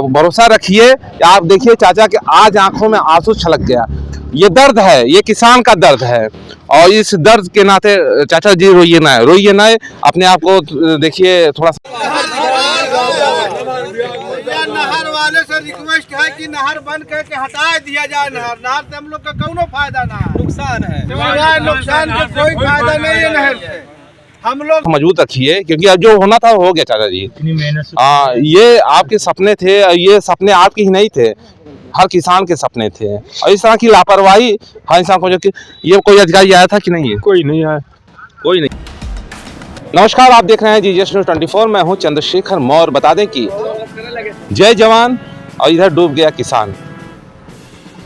भरोसा रखिए। आप देखिए चाचा के आज आंखों में आंसू छलक गया। ये दर्द है, ये किसान का दर्द है। और इस दर्द के नाते चाचा जी रोइए ना, रोइए ना, अपने आप को देखिए थोड़ा सा। नहर वाले से रिक्वेस्ट है कि नहर बंद करके हटा दिया जाए। नहर से हम लोग का कोनो फायदा ना है, नुकसान है। नुकसान का कोई फायदा नहीं है नहर से। हम लोग मजबूत रखिए, क्योंकि अब जो होना था वो हो गया चाचा जी। ये आपके सपने थे, ये सपने आपके ही नहीं थे, हर किसान के सपने थे। और इस तरह की लापरवाही हर इंसान को, जो कि ये कोई अधिकारी आया था कि नहीं है? कोई नहीं आया, कोई नहीं। नमस्कार, आप देख रहे हैं जीजीएस न्यूज़ 24। मैं हूं चंद्रशेखर मौर्य। बता दें कि जय जवान और इधर डूब गया किसान।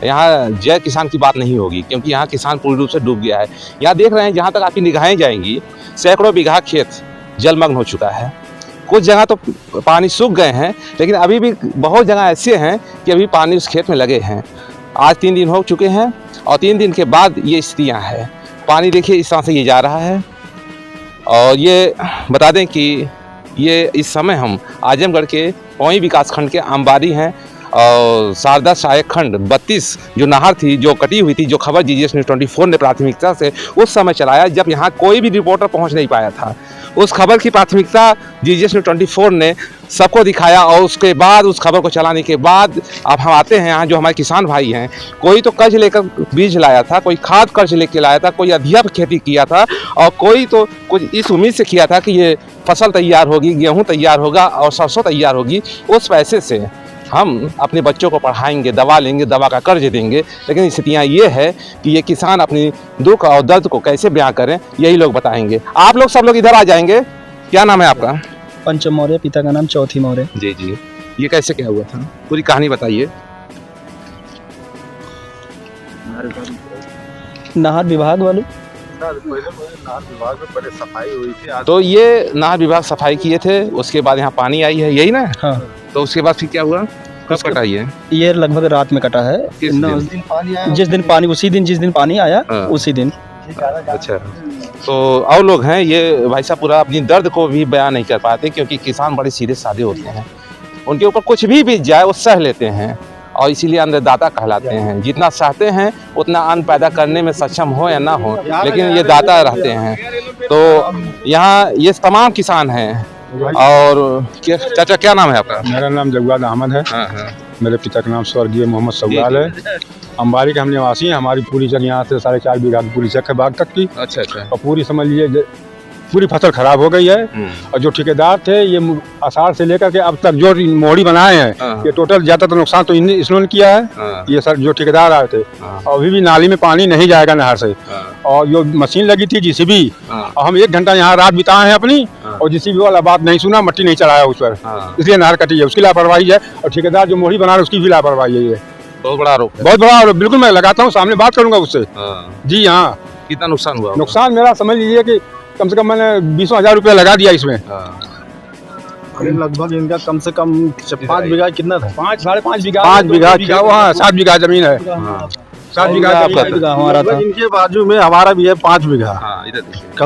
यहाँ जय किसान की बात नहीं होगी, क्योंकि यहाँ किसान पूरी रूप से डूब गया है। यहाँ देख रहे हैं, जहाँ तक आपकी निगाहें जाएंगी, सैकड़ों बीघा खेत जलमग्न हो चुका है। कुछ जगह तो पानी सूख गए हैं, लेकिन अभी भी बहुत जगह ऐसे हैं कि अभी पानी उस खेत में लगे हैं। आज 3 दिन हो चुके हैं और 3 दिन के बाद ये स्थितियाँ हैं। पानी देखिए इस तरह से ये जा रहा है। और ये बता दें कि ये इस समय हम आजमगढ़ के पौई विकासखंड के अंबारी हैं। और शारदा सहायक खंड 32 जो नहर थी, जो कटी हुई थी, जो खबर जीजीएस न्यूज़ 24 ने प्राथमिकता से उस समय चलाया जब यहाँ कोई भी रिपोर्टर पहुँच नहीं पाया था। उस खबर की प्राथमिकता जीजीएस न्यूज़ 24 ने सबको दिखाया। और उसके बाद उस खबर को चलाने के बाद अब हम आते हैं यहाँ, जो हमारे किसान भाई हैं, कोई तो कर्ज लेकर बीज लाया था, कोई खाद कर्ज लेके लाया था, कोई अधिक खेती किया था, और कोई तो कुछ इस उम्मीद से किया था कि ये फसल तैयार होगी, गेहूँ तैयार होगा और सरसों तैयार होगी। उस पैसे से हम अपने बच्चों को पढ़ाएंगे, दवा लेंगे, दवा का कर्ज देंगे। लेकिन स्थितियाँ ये है कि ये किसान अपनी दुख और दर्द को कैसे बयां करें, यही लोग बताएंगे। आप लोग सब लोग इधर आ जाएंगे। क्या नाम है आपका? पंचम मौर्य, पिता का नाम चौथी मौर्य। जी जी, ये कैसे क्या हुआ था, पूरी कहानी बताइए। नहर विभाग वाले नहर विभाग में पहले सफाई हुई थी। तो ये नहर विभाग सफाई किए थे, उसके बाद यहाँ पानी आई है, यही ना? हाँ। तो उसके बाद फिर क्या हुआ, कब कटाई है? ये लगभग रात में कटा है। किस दिन? जिस दिन पानी, उसी दिन जिस दिन पानी आया, हाँ। उसी दिन। अच्छा, तो और लोग हैं, ये भाई साहब पूरा अपनी दर्द को भी बयान नहीं कर पाते, क्योंकि किसान बड़े सीधे साधे होते हैं। उनके ऊपर कुछ भी बीत जाए वो सह लेते हैं, और इसीलिए अन्नदाता कहलाते हैं। जितना चाहते हैं उतना अन्न पैदा करने में सक्षम हो या ना हो, लेकिन ये दाता रहते हैं। तो यहाँ ये तमाम किसान हैं। और चाचा क्या नाम है आपका? मेरा नाम जगवाद अहमद है। हाँ हाँ। मेरे पिता का नाम स्वर्गीय मोहम्मद सवाल है। अंबारी के हम निवासी हैं। हमारी पूरी जगह यहाँ से 4.5 बीघा की पूरी जगह है बाग तक की। अच्छा अच्छा। और पूरी समझ लीजिए पूरी फसल खराब हो गई है। और जो ठेकेदार थे, ये आषाढ़ से लेकर के अब तक जो मोहड़ी बनाए हैं, ये टोटल ज्यादातर नुकसान तो इसने किया है। ये सर जो ठेकेदार आए थे, और अभी भी नाली में पानी नहीं जाएगा नहर से। और जो मशीन लगी थी जीसीबी, और हम 1 घंटा यहाँ रात बिताए हैं अपनी, और जीसीबी वाला बात नहीं सुना, मट्टी नहीं चढ़ाया उस पर, इसलिए नहर कटी है। उसकी लापरवाही है। और ठेकेदार जो मोहड़ी बना रहे उसकी भी लापरवाही है। ये बहुत बड़ा आरोप है। बहुत बड़ा आरोप। बिल्कुल, मैं लगाता हूँ, सामने बात करूंगा उससे। जी हाँ। कितना नुकसान हुआ? नुकसान मेरा समझ लीजिए कि कम से कम मैंने 20,000 रुपया लगा दिया इसमें। लगभग इनका कम से कम 5 बीघा कितना था? 5.5 बीघा। 5 बीघा, 7 बीघा जमीन है। 7 बीघा हमारा था। इनके बाजू में हमारा भी है 5 बीघा,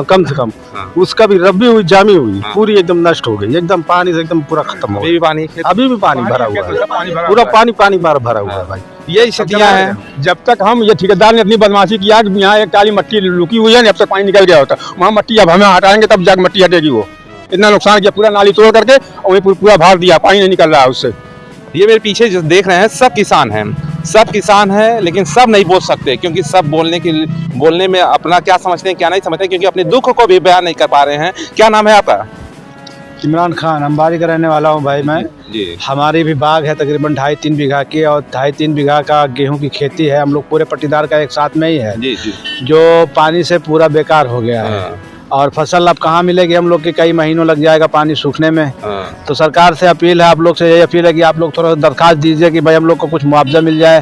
कम से कम। उसका भी रब्बी हुई, जामी हुई, पूरी एकदम नष्ट हो गई, एकदम पानी से एकदम पूरा खत्म हो गई। अभी भी पानी भरा हुआ है, पूरा पानी भरा हुआ है भाई। ये स्थितियाँ हैं। जब तक हम ये ठेकेदार ने अपनी बदमाशी किया कि यहाँ एक काली मट्टी लुकी हुई है, जब तक पानी निकल गया होता, वहाँ मट्टी अब हमें हटाएंगे तब जाकर मट्टी हटेगी। वो इतना नुकसान किया, पूरा नाली तोड़ करके और पूरा भार दिया, पानी नहीं निकल रहा है उससे। ये मेरे पीछे जो देख रहे हैं सब किसान हैं, सब किसान हैं, लेकिन सब नहीं बोल सकते, क्योंकि सब बोलने में अपना क्या समझते हैं क्या नहीं समझते, क्योंकि अपने दुख को भी बयान नहीं कर पा रहे हैं। क्या नाम है आपका? इमरान खान, अंबारी का रहने वाला हूँ भाई मैं जी। हमारी भी बाग है तकरीबन 2.5-3 बीघा की, और 2.5-3 बीघा का गेहूं की खेती है। हम लोग पूरे पट्टीदार का एक साथ में ही है। जी जी। जो पानी से पूरा बेकार हो गया है। और फसल अब कहाँ मिलेगी हम लोग के, कई महीनों लग जाएगा पानी सूखने में। तो सरकार से अपील है, आप लोग से यही अपील है कि आप लोग थोड़ा दरखास्त दीजिए कि भाई हम लोग को कुछ मुआवजा मिल जाए।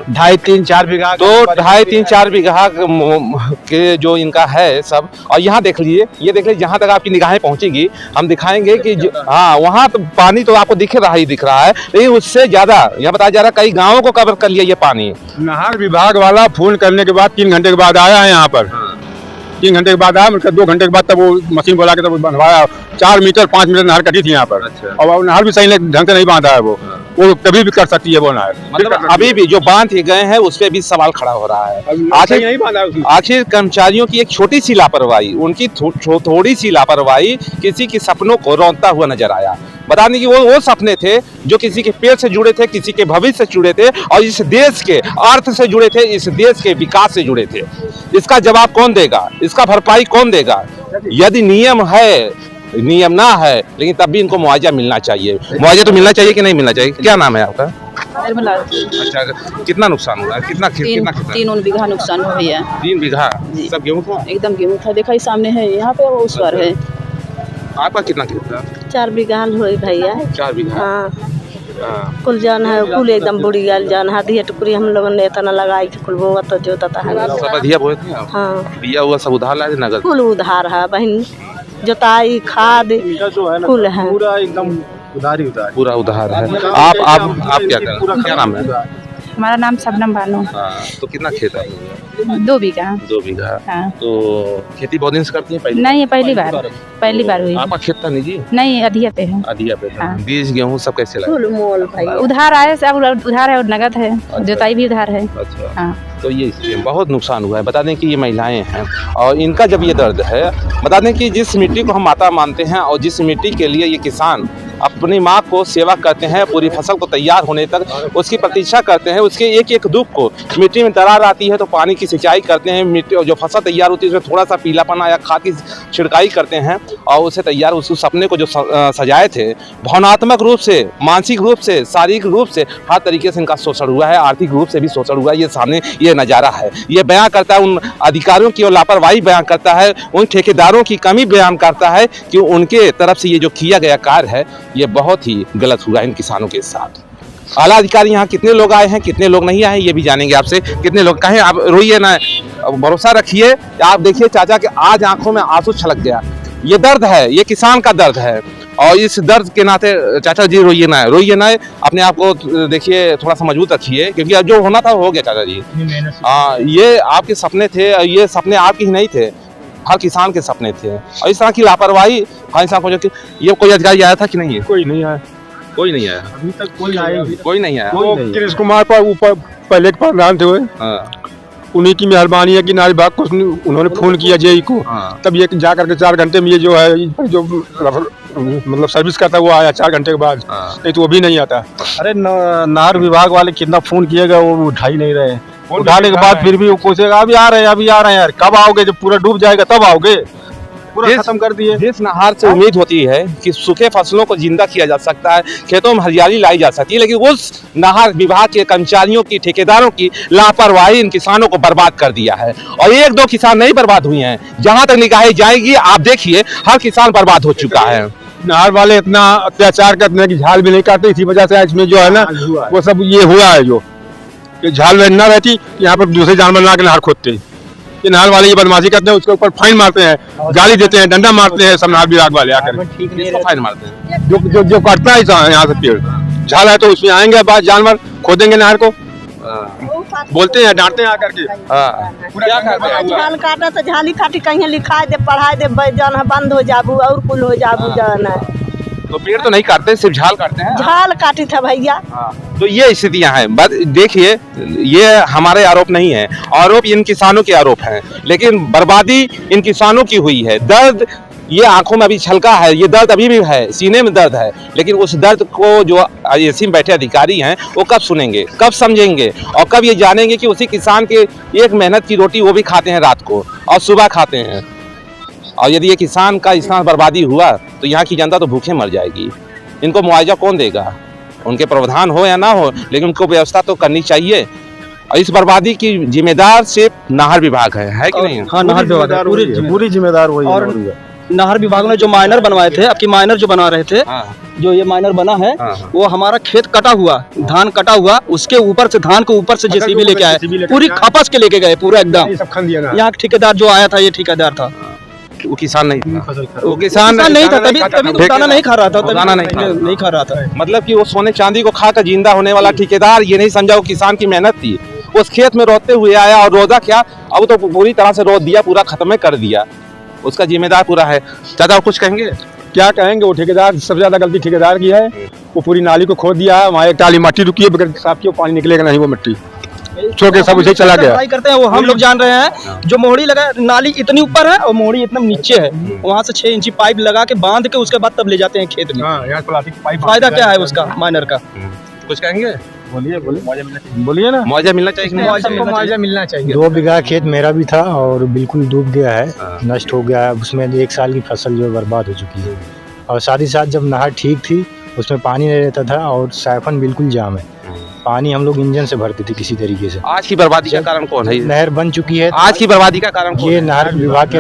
2.5-3-4 बीघा, तो 2.5-3-4 बीघा के जो इनका है सब। और यहाँ देख लीजिए, ये देख लीजिए, जहाँ तक आपकी निगाहें पहुँचेगी हम दिखाएंगे कि हाँ, वहाँ तो पानी तो आपको दिख रहा है, लेकिन उससे ज्यादा यहाँ बताया जा रहा है कई गाँवों को कवर कर लिया ये पानी। नहर विभाग वाला फोन करने के बाद 3 घंटे के बाद आया है यहाँ पर। 3 घंटे के बाद आया, मतलब 2 घंटे के बाद तब वो मशीन बोला के तब बनवाया। 4 मीटर 5 मीटर नहर कटी थी यहाँ पर। और नहर भी सही ढंग से नहीं बांधा है वो। वो कभी भी कर सकती है वो नहर। मतलब अभी भी जो बांध के गए हैं उस पे भी सवाल खड़ा हो रहा है। आखिर कर्मचारियों की एक छोटी सी लापरवाही, उनकी थोड़ी सी लापरवाही किसी के सपनों को रौंदता हुआ नजर आया। बता दें कि वो सपने थे जो किसी के पेट से जुड़े थे, किसी के भविष्य से जुड़े थे और इस देश के अर्थ से जुड़े थे, इस देश के विकास से जुड़े थे। इसका जवाब कौन देगा, इसका भरपाई कौन देगा? यदि नियम है, नियम ना है, लेकिन तब भी इनको मुआवजा मिलना चाहिए। मुआवजा तो मिलना चाहिए कि नहीं मिलना चाहिए? क्या नाम है आपका? अच्छा, कितना नुकसान हुआ? कितना 3 बीघा नुकसान हुआ है। 3 बीघा सब गेहूँ था? एकदम गेहूँ था, देखा ही सामने है, यहाँ पे वो उस पर है। आपका कितना खेत था? 4 बीघा हो भैया। 4 बीघा। हाँ, कुल जान है, कुल एकदम बुरी गाल जान है। दिया टुकड़ी हम लोगों ने इतना लगाई कि कुल बोआ तो जोता था। सब अधिया बोए थे आप? हाँ, दिया हुआ सब उधार लाए थे नगद? कुल उधार है बहन, जोताई खाद जो है ना कुल है, पूरा एकदम उधार ही उधार। पूरा उधार है। आप क्या कर रहे हैं? क्या नाम है? हमारा नाम शबनम बानो। तो कितना खेत है? 2 बीघा। 2 बीघा। हाँ। तो खेती बहुत दिन से करती है? पहले नहीं, पहली बार हुई। आपका खेत था निजी? नहीं, अधिया पे है। अधिया पे था। हाँ। बीज गेहूँ सब कैसे लगा? कुल मोल भैया। उधार आए, सब उधार है और नगद है, जोताई भी उधार है। अच्छा। हाँ। तो ये इसलिए बहुत नुकसान हुआ है। बता दें कि ये महिलाएं हैं और इनका जब ये दर्द है, बता दें कि जिस मिट्टी को हम माता मानते हैं और जिस मिट्टी के लिए ये किसान अपनी माँ को सेवा करते हैं, पूरी फसल को तैयार होने तक उसकी प्रतीक्षा करते हैं, उसके एक एक दुख को, मिट्टी में दरार आती है तो पानी की सिंचाई करते हैं, मिट्टी और जो फसल तैयार होती है उसमें थोड़ा सा पीलापन या खाद की छिड़काई करते हैं और उसे तैयार, उस सपने को जो सजाए थे, भावनात्मक रूप से, मानसिक रूप से, शारीरिक रूप से, हर तरीके से इनका शोषण हुआ है, आर्थिक रूप से भी शोषण हुआ है। ये सामने ये नज़ारा है। ये बयां करता है उन अधिकारियों की लापरवाही, बयां करता है उन ठेकेदारों की कमी, बयान करता है कि उनके तरफ से ये जो किया गया कार्य है ये बहुत ही गलत हुआ इन किसानों के साथ। आला अधिकारी यहाँ कितने लोग आए हैं, कितने लोग नहीं आए, ये भी जानेंगे आपसे। कितने लोग कहें, आप रोइए ना, भरोसा रखिए। आप देखिए चाचा के आज आंखों में आंसू छलक गया। ये दर्द है, ये किसान का दर्द है और इस दर्द के नाते चाचा जी रोइए ना, अपने आप को देखिए, थोड़ा सा मजबूत रखिए, क्योंकि अब जो होना था हो गया चाचा जी। ये आपके सपने थे, ये सपने आपके ही नहीं थे, हर किसान के सपने थे। और इस तरह की लापरवाही हर इंसान को, जो कि ये कोई अधिकारी आया था कि नहीं है? कोई नहीं आया, कोई नहीं आया अभी तक कोई आया कोई नहीं आया। कृष्ण कुमार पर ऊपर पहले के प्रधान थे वो, उन्हीं की मेहरबानी है कि नारी बाग को उन्होंने फोन किया जेई को, तब ये जा करके 4 घंटे में ये जो है जो मतलब सर्विस करता वो आया 4 घंटे के बाद, नहीं तो वो भी नहीं आता। अरे नहर विभाग वाले कितना फोन किएगा, वो उठा ही नहीं रहे। उठाने के बाद फिर भी वो पूछेगा अभी आ रहे हैं यार, कब आओगे? जब पूरा डूब जाएगा तब आओगे। पूरा खत्म कर दिए। जिस नहर से उम्मीद होती है कि सूखे फसलों को जिंदा किया जा सकता है, खेतों में हरियाली लाई जा सकती है, लेकिन उस नहर विभाग के कर्मचारियों की, ठेकेदारों की लापरवाही इन किसानों को बर्बाद कर दिया है। और 1-2 किसान नहीं बर्बाद हुए हैं, जहां तक निगाहें जाएगी आप देखिए हर किसान बर्बाद हो चुका है। नहर वाले इतना अत्याचार करते हैं कि झाल भी नहीं काटते, इसी वजह से इसमें जो है ना वो सब ये हुआ है, जो कि झाल में न रहती यहाँ पर दूसरे जानवर ला के नहर खोदते। ये नहर वाले ये बदमाशी करते हैं, उसके ऊपर फाइन मारते हैं, गाली देते हैं, डंडा मारते हैं, सब नहर विभाग वाले आकर फाइन मारते हैं। जो काटता है यहाँ से पेड़, झाल है तो उसमें आएंगे बाद जानवर, खोदेंगे नहर को, बोलते हैं, डांटते हैं आकर के। क्या करते हैं? झाल काटा तो झाली काटी, कहीं लिखा दे, पढ़ाई दे, जाना बंद हो जाबू और कुल हो जाबू जाना। तो पेड़ तो नहीं काटते, सिर्फ झाल काटते हैं। झाल काटी था भैया। तो ये स्थितियां हैं। बस देखिए, ये हमारे आरोप नहीं है, आरोप इन किसानों के आरोप हैं, लेकिन बर्बादी इन किसानों की हुई है। दर्द ये आंखों में अभी छलका है, ये दर्द अभी भी है, सीने में दर्द है, लेकिन उस दर्द को जो एसी में बैठे अधिकारी हैं वो कब सुनेंगे, कब समझेंगे और कब ये जानेंगे कि उसी किसान के एक मेहनत की रोटी वो भी खाते हैं रात को और सुबह खाते हैं। और यदि ये किसान का इतना बर्बादी हुआ तो यहाँ की जनता तो भूखे मर जाएगी। इनको मुआवजा कौन देगा? उनके प्रावधान हो या ना हो, लेकिन उनको व्यवस्था तो करनी चाहिए। और इस बर्बादी की जिम्मेदार सिर्फ नहर विभाग है कि नहीं? हाँ, नहर विभाग पूरी जिम्मेदार वही और नहर विभाग ने जो माइनर बनवाए थे, आपकी माइनर जो बना रहे थे, जो ये माइनर बना है वो हमारा खेत कटा हुआ, धान कटा हुआ, उसके ऊपर से धान को ऊपर से जेसीबी लेके आए, पूरी खपस के लेके गए पूरा एकदम। यहाँ ठेकेदार जो आया था, ये ठेकेदार था, वो किसान नहीं था, वो किसान नहीं था, तभी तो दाना नहीं खा रहा था, दाना नहीं खा रहा था। मतलब कि वो सोने चांदी को खाकर जिंदा होने वाला ठेकेदार ये नहीं समझा वो किसान की मेहनत थी। उस खेत में रोते हुए आया और रोदा क्या, अब तो पूरी तरह से रोद दिया, पूरा खत्म कर दिया। उसका जिम्मेदार पूरा है। चाचा कुछ कहेंगे? क्या कहेंगे, वो ठेकेदार सबसे ज्यादा गलती ठेकेदार की है। वो पूरी नाली को खोद दिया है, वहाँ एक टाली मट्टी रुकी है, बगैर साफ किए पानी निकलेगा नहीं, वो मिट्टी छोड़ के सब उसे चला गया। ट्राई करते हैं वो हम लोग जान रहे हैं। जो मोहड़ी लगा, नाली इतनी ऊपर है और मोहड़ी इतना नीचे है, वहाँ से 6 इंची पाइप लगा के बांध के उसके बाद तब ले जाते हैं खेत में। फायदा क्या है उसका माइनर का? कुछ कहेंगे? बोलिए ना। मुआवजा मिलना चाहिए। मुआवजा मिलना चाहिए। 2 बीघा खेत मेरा भी था और बिल्कुल डूब गया है, नष्ट हो गया है। उसमें 1 साल की फसल जो बर्बाद हो चुकी है। और साथ ही साथ जब नहर ठीक थी उसमें पानी नहीं रहता था और साइफन बिल्कुल जाम है। पानी हम लोग इंजन से भरते थे किसी तरीके से। आज की बर्बादी का कारण कौन है? नहर बन चुकी है। आज की बर्बादी का कारण कौन ये है? नहर विभाग के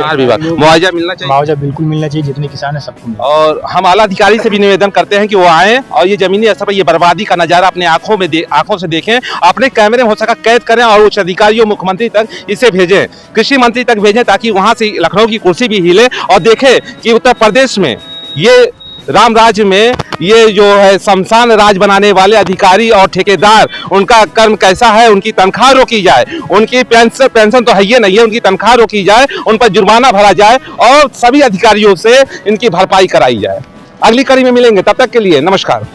मुआवजा मिलना चाहिए। मुआवजा बिल्कुल मिलना चाहिए, जितने किसान है सबको। और हम आला अधिकारी से भी निवेदन करते हैं कि वो आए और ये जमीनी स्तर पर ये बर्बादी का नजारा अपने आंखों से देखें, अपने कैमरे में हो सका कैद करें और उच्च अधिकारियों मुख्यमंत्री तक इसे भेजें, कृषि मंत्री तक भेजें, ताकि वहां से लखनऊ की कुर्सी भी हिले और देखे कि उत्तर प्रदेश में ये राम राज्य में ये जो है शमशान राज बनाने वाले अधिकारी और ठेकेदार, उनका कर्म कैसा है। उनकी तनख्वाह रोकी जाए, उनकी पेंशन तो है ही नहीं है, उनकी तनख्वाह रोकी जाए, उन पर जुर्माना भरा जाए और सभी अधिकारियों से इनकी भरपाई कराई जाए। अगली कड़ी में मिलेंगे, तब तक के लिए नमस्कार।